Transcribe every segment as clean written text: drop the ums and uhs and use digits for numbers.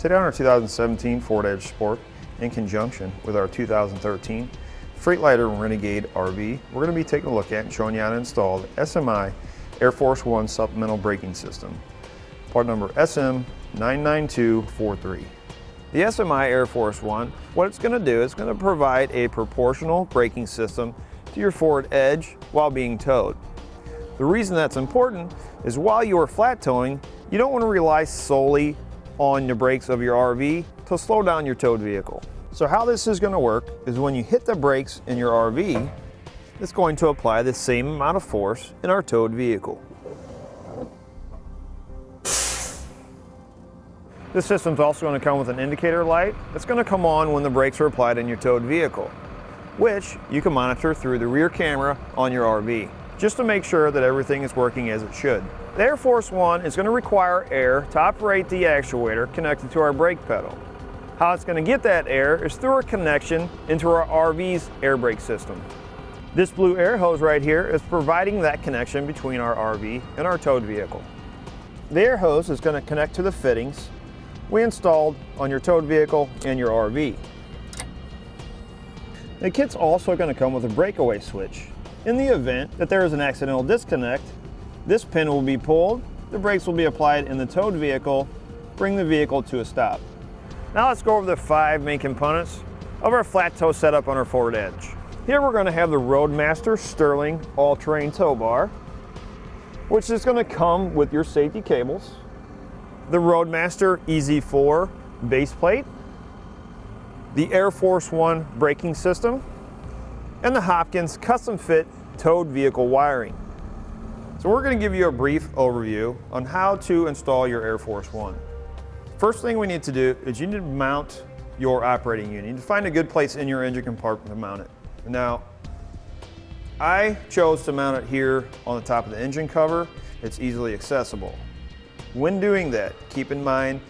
Today on our 2017 Ford Edge Sport, in conjunction with our 2013 Freightliner Renegade RV, we're going to be taking a look at and showing you how to install the SMI Air Force One supplemental braking system, part number SM99243. The SMI Air Force One, what it's going to do is going to provide a proportional braking system to your Ford Edge while being towed. The reason that's important is while you are flat towing, you don't want to rely solely on the brakes of your RV to slow down your towed vehicle. So how this is going to work is when you hit the brakes in your RV, it's going to apply the same amount of force in our towed vehicle. This system's also going to come with an indicator light that's going to come on when the brakes are applied in your towed vehicle, which you can monitor through the rear camera on your RV, just to make sure that everything is working as it should. The Air Force One is going to require air to operate the actuator connected to our brake pedal. How it's going to get that air is through a connection into our RV's air brake system. This blue air hose right here is providing that connection between our RV and our towed vehicle. The air hose is going to connect to the fittings we installed on your towed vehicle and your RV. The kit's also going to come with a breakaway switch. In the event that there is an accidental disconnect, this pin will be pulled, the brakes will be applied in the towed vehicle, bring the vehicle to a stop. Now let's go over the 5 main components of our flat tow setup on our Ford Edge. Here we're going to have the Roadmaster Sterling all-terrain tow bar, which is going to come with your safety cables, the Roadmaster EZ4 base plate, the Air Force One braking system, and the Hopkins custom fit towed vehicle wiring. So we're going to give you a brief overview on how to install your Air Force One. First thing we need to do is you need to mount your operating unit. You need to find a good place in your engine compartment to mount it. Now, I chose to mount it here on the top of the engine cover. It's easily accessible. When doing that, keep in mind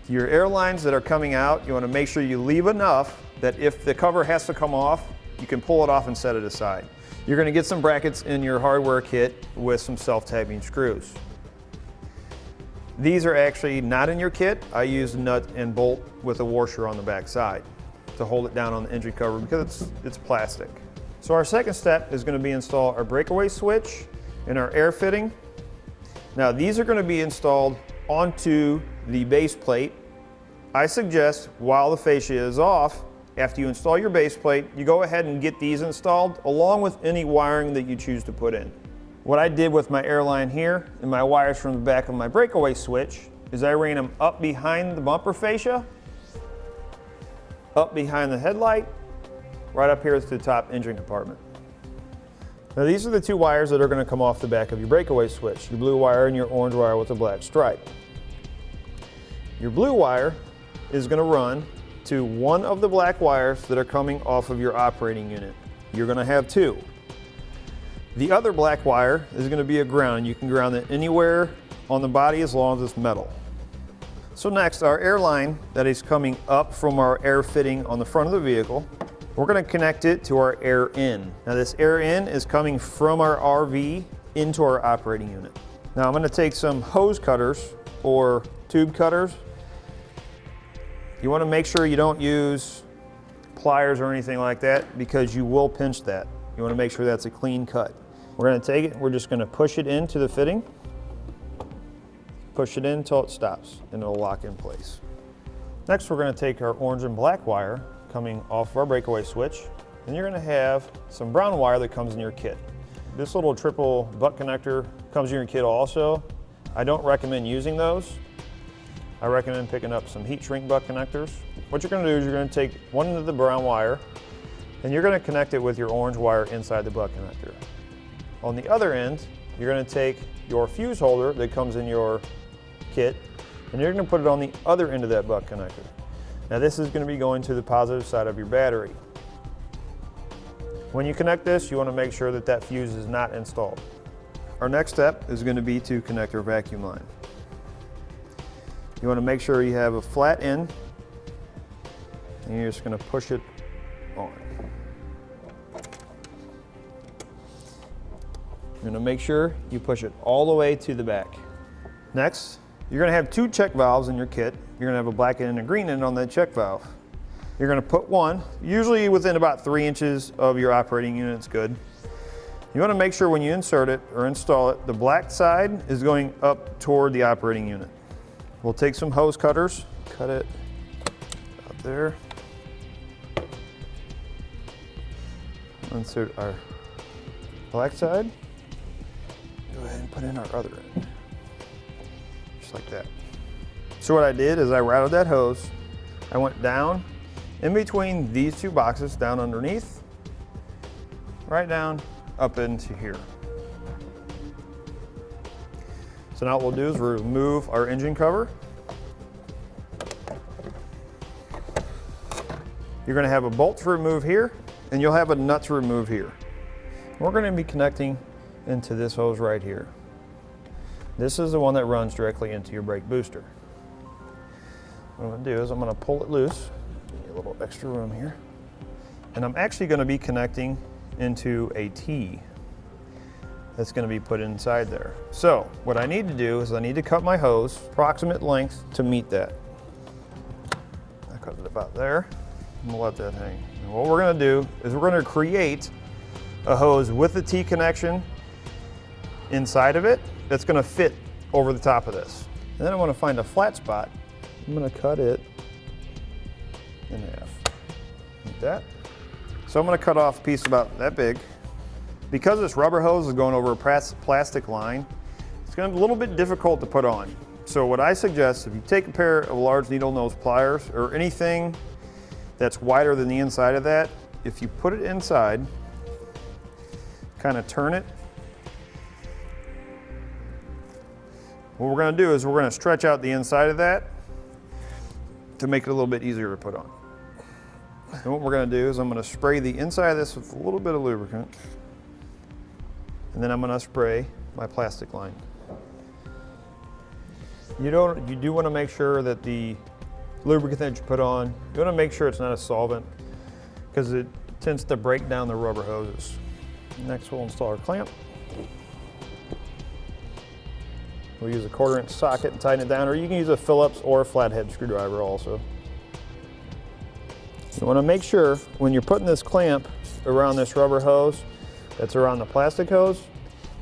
your airlines that are coming out, you want to make sure you leave enough that if the cover has to come off, you can pull it off and set it aside. You're going to get some brackets in your hardware kit with some self-tapping screws. These are actually not in your kit. I use a nut and bolt with a washer on the back side to hold it down on the engine cover because it's plastic. So our second step is going to be install our breakaway switch and our air fitting. Now these are going to be installed onto the base plate. I suggest while the fascia is off, after you install your base plate, you go ahead and get these installed along with any wiring that you choose to put in. What I did with my Airline here and my wires from the back of my breakaway switch is I ran them up behind the bumper fascia, up behind the headlight, right up here to the top engine compartment. Now these are the 2 wires that are going to come off the back of your breakaway switch, your blue wire and your orange wire with a black stripe. Your blue wire is going to run to one of the black wires that are coming off of your operating unit. You're going to have 2. The other black wire is going to be a ground. You can ground it anywhere on the body as long as it's metal. So next, our Airline that is coming up from our air fitting on the front of the vehicle, we're going to connect it to our air in. Now this air in is coming from our RV into our operating unit. Now I'm going to take some hose cutters or tube cutters. You want to make sure you don't use pliers or anything like that because you will pinch that. You want to make sure that's a clean cut. We're going to take it, we're just going to push it into the fitting, push it in until it stops and it'll lock in place. Next we're going to take our orange and black wire coming off of our breakaway switch, and you're going to have some brown wire that comes in your kit. This little triple butt connector comes in your kit also. I don't recommend using those. I recommend picking up some heat shrink butt connectors. What you're going to do is you're going to take one end of the brown wire and you're going to connect it with your orange wire inside the butt connector. On the other end, you're going to take your fuse holder that comes in your kit and you're going to put it on the other end of that butt connector. Now this is going to be going to the positive side of your battery. When you connect this, you want to make sure that that fuse is not installed. Our next step is going to be to connect our vacuum line. You want to make sure you have a flat end and you're just going to push it on. You're going to make sure you push it all the way to the back. Next, You're going to have 2 check valves in your kit. You're going to have a black end and a green end on that check valve. You're going to put one, usually within about 3 inches of your operating unit. It's good. You want to make sure when you insert it or install it, the black side is going up toward the operating unit. We'll take some hose cutters, cut it up there. Insert our black side. Go ahead and put in our other end. Just like that. So what I did is I routed that hose. I went down in between these 2 boxes, down underneath, right down up into here. So now what we'll do is remove our engine cover. You're going to have a bolt to remove here, and you'll have a nut to remove here. We're going to be connecting into this hose right here. This is the one that runs directly into your brake booster. What I'm going to do is I'm going to pull it loose. Give me a little extra room here. And I'm actually going to be connecting into a T that's going to be put inside there. So what I need to do is I need to cut my hose approximate length to meet that. I cut it about there. I'm going to let that hang. And what we're going to do is we're going to create a hose with the T connection inside of it that's going to fit over the top of this. And then I want to find a flat spot. I'm going to cut it in half, like that. So I'm going to cut off a piece about that big. Because this rubber hose is going over a plastic line, it's going to be a little bit difficult to put on. So what I suggest, if you take a pair of large needle nose pliers or anything that's wider than the inside of that, if you put it inside, kind of turn it. What we're going to do is we're going to stretch out the inside of that to make it a little bit easier to put on. And what we're going to do is I'm going to spray the inside of this with a little bit of lubricant, and then I'm going to spray my plastic line. You do want to make sure that the lubricant that you put on, you want to make sure it's not a solvent, because it tends to break down the rubber hoses. Next we'll install our clamp. We'll use a 1/4 inch socket and tighten it down, or you can use a Phillips or a Flathead screwdriver also. You want to make sure when you're putting this clamp around this rubber hose that's around the plastic hose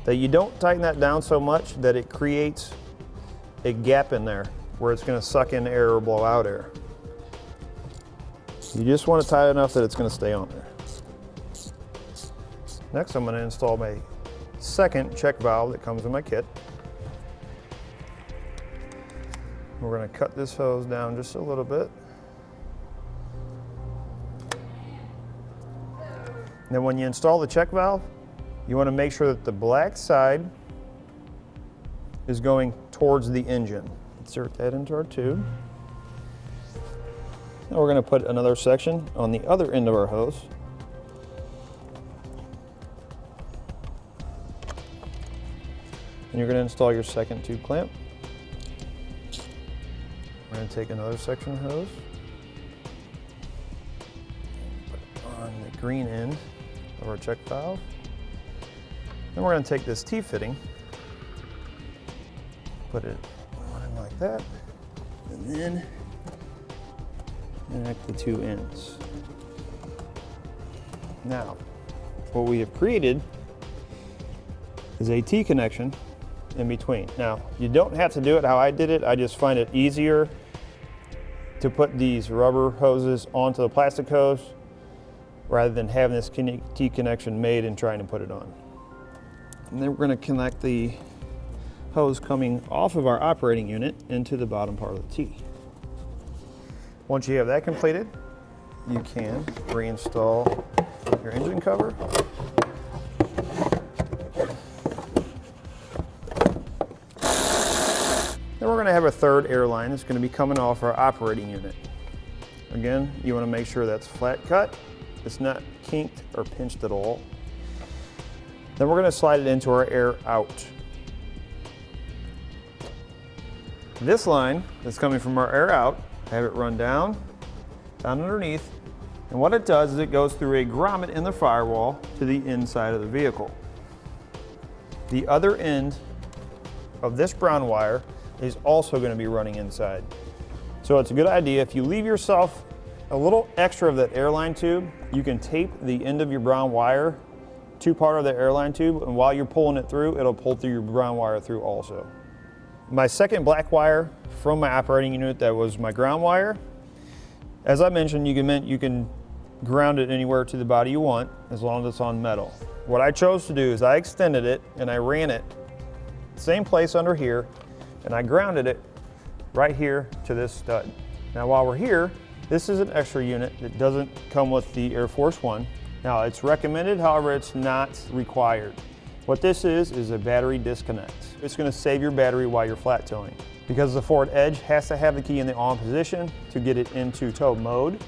that you don't tighten that down so much that it creates a gap in there where it's going to suck in air or blow out air. You just want it tight enough that it's going to stay on there. Next, I'm going to install my second check valve that comes in my kit. We're going to cut this hose down just a little bit. Then when you install the check valve, you want to make sure that the black side is going towards the engine. Insert that into our tube. Now we're going to put another section on the other end of our hose. And you're going to install your second tube clamp. We're going to take another section of hose, put it on the green end of our check valve. Then we're going to take this T-fitting, put it on like that, and then connect the 2 ends. Now, what we have created is a T connection in between. Now, you don't have to do it how I did it. I just find it easier to put these rubber hoses onto the plastic hose rather than having this T connection made and trying to put it on. And then we're going to connect the hose coming off of our operating unit into the bottom part of the T. Once you have that completed, you can reinstall your engine cover. Then we're going to have a third airline that's going to be coming off our operating unit. Again, you want to make sure that's flat cut, it's not kinked or pinched at all. Then we're going to slide it into our air out. This line that's coming from our air out, have it run down underneath, and what it does is it goes through a grommet in the firewall to the inside of the vehicle. The other end of this brown wire is also going to be running inside. So it's a good idea, if you leave yourself a little extra of that airline tube, you can tape the end of your brown wire to part of the airline tube, and while you're pulling it through, it'll pull through your brown wire through also. My second black wire from my operating unit, that was my ground wire. As I mentioned, you can ground it anywhere to the body you want, as long as it's on metal. What I chose to do is I extended it and I ran it same place under here, and I grounded it right here to this stud. Now while we're here, this is an extra unit that doesn't come with the Air Force One. Now it's recommended, however it's not required. What this is a battery disconnect. It's going to save your battery while you're flat towing. Because the forward edge has to have the key in the on position to get it into tow mode.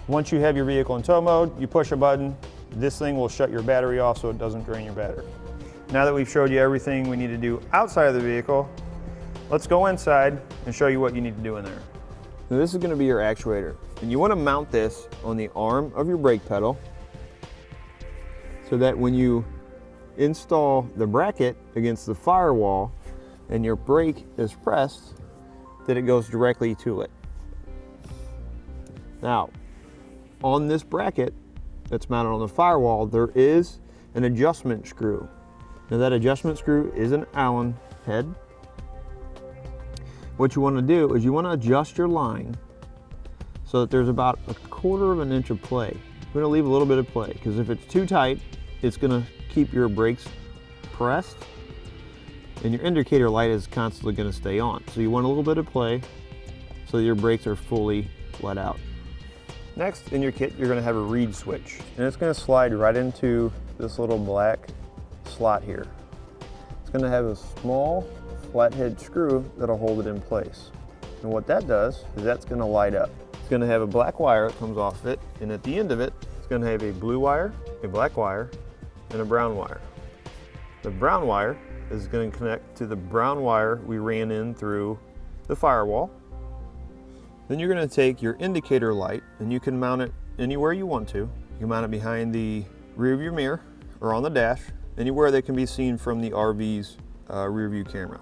Once you have your vehicle in tow mode, you push a button, this thing will shut your battery off so it doesn't drain your battery. Now that we've showed you everything we need to do outside of the vehicle, let's go inside and show you what you need to do in there. Now this is going to be your actuator, and you want to mount this on the arm of your brake pedal so that when you install the bracket against the firewall and your brake is pressed, that it goes directly to it. Now, on this bracket that's mounted on the firewall, there is an adjustment screw. Now that adjustment screw is an Allen head. What you want to do is you want to adjust your line so that there's about 1/4 of an inch of play. We're going to leave a little bit of play, because if it's too tight, it's going to keep your brakes pressed and your indicator light is constantly going to stay on. So you want a little bit of play so that your brakes are fully let out. Next in your kit, you're going to have a reed switch, and it's going to slide right into this little black slot here. It's going to have a small flathead screw that'll hold it in place. And what that does is that's going to light up. It's going to have a black wire that comes off it, and at the end of it, it's going to have a blue wire, a black wire, and a brown wire. The brown wire is going to connect to the brown wire we ran in through the firewall. Then you're going to take your indicator light, and you can mount it anywhere you want to. You can mount it behind the rear view mirror or on the dash, anywhere that can be seen from the RV's rear view camera.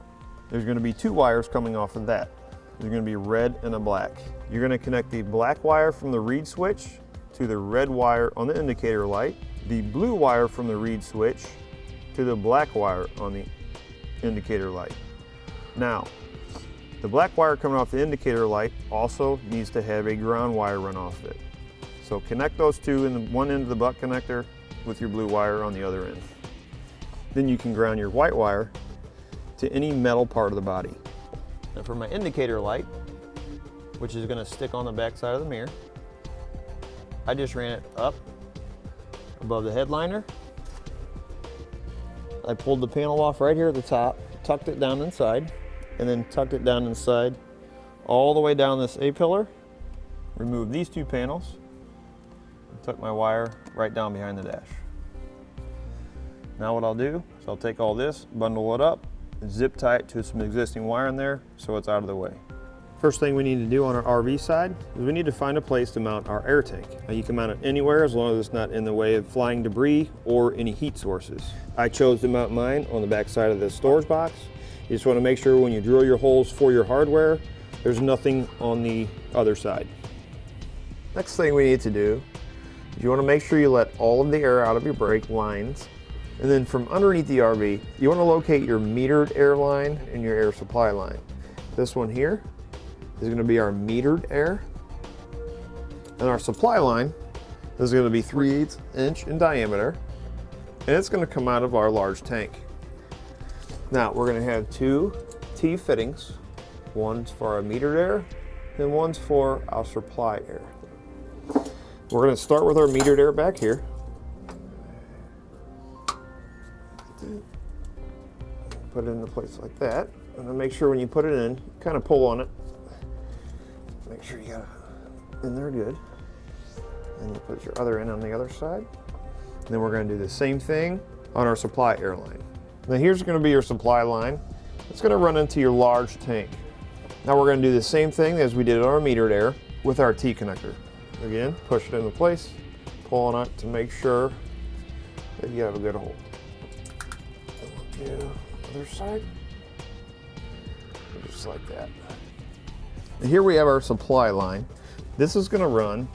There's going to be 2 wires coming off of that. There's going to be a red and a black. You're going to connect the black wire from the reed switch to the red wire on the indicator light, the blue wire from the reed switch to the black wire on the indicator light. Now, the black wire coming off the indicator light also needs to have a ground wire run off it. So connect those two in the one end of the butt connector with your blue wire on the other end. Then you can ground your white wire to any metal part of the body. Now for my indicator light, which is going to stick on the back side of the mirror, I just ran it up above the headliner. I pulled the panel off right here at the top, tucked it down inside, and then tucked it down inside all the way down this A-pillar. Removed these 2 panels and took my wire right down behind the dash. Now what I'll do is I'll take all this, bundle it up, and zip tie it to some existing wire in there so it's out of the way. First thing we need to do on our RV side is we need to find a place to mount our air tank. Now you can mount it anywhere as long as it's not in the way of flying debris or any heat sources. I chose to mount mine on the back side of the storage box. You just want to make sure when you drill your holes for your hardware, there's nothing on the other side. Next thing we need to do is you want to make sure you let all of the air out of your brake lines. And then from underneath the RV, you want to locate your metered air line and your air supply line. This one here is going to be our metered air. And our supply line is going to be 3/8 inch in diameter. And it's going to come out of our large tank. Now we're going to have 2 T fittings. One's for our metered air and one's for our supply air. We're going to start with our metered air back here. Put it into place like that, and then make sure when you put it in, kind of pull on it. Make sure you got it in there good. And you put your other end on the other side. And then we're going to do the same thing on our supply air line. Now here's going to be your supply line. It's going to run into your large tank. Now we're going to do the same thing as we did on our metered air with our T connector. Again, push it into place, pull on it to make sure that you have a good hold. Do other side. just like that. And here we have our supply line. This is going to run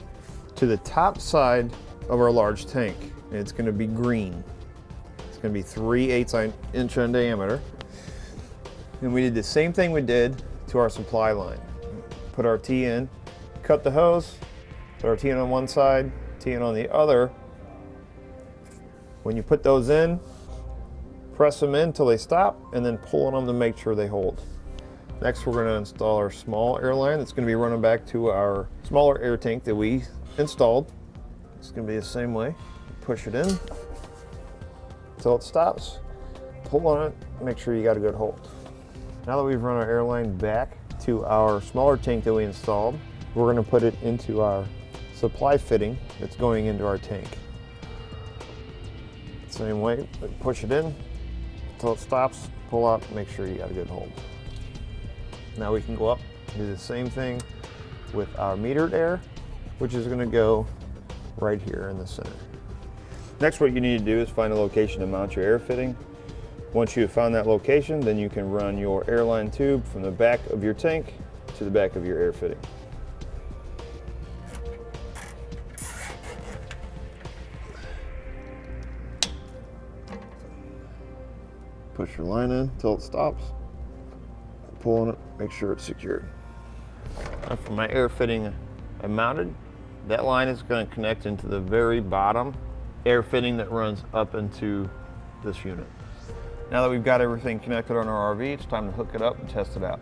to the top side of our large tank, and it's going to be green. It's going to be 3/8 inch in diameter. And we did the same thing we did to our supply line. Put our T in, cut the hose, put our T in on one side, T in on the other. When you put those in, press them in until they stop, and then pull on them to make sure they hold. Next, we're going to install our small airline that's going to be running back to our smaller air tank that we installed. It's going to be the same way. Push it in until it stops. Pull on it, make sure you got a good hold. Now that we've run our airline back to our smaller tank that we installed, we're going to put it into our supply fitting that's going into our tank. Same way, push it in until it stops, pull out, make sure you got a good hold. Now we can go up and do the same thing with our metered air, which is going to go right here in the center. Next, what you need to do is find a location to mount your air fitting. Once you've found that location, then you can run your airline tube from the back of your tank to the back of your air fitting. Push your line in until it stops. Pull on it, make sure it's secured. Now for my air fitting I mounted, that line is going to connect into the very bottom air fitting that runs up into this unit. Now that we've got everything connected on our RV, it's time to hook it up and test it out.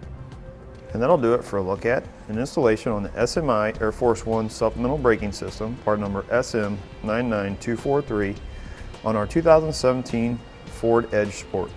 And that'll do it for a look at an installation on the SMI Air Force One supplemental braking system, part number SM99243, on our 2017 Ford Edge Sport.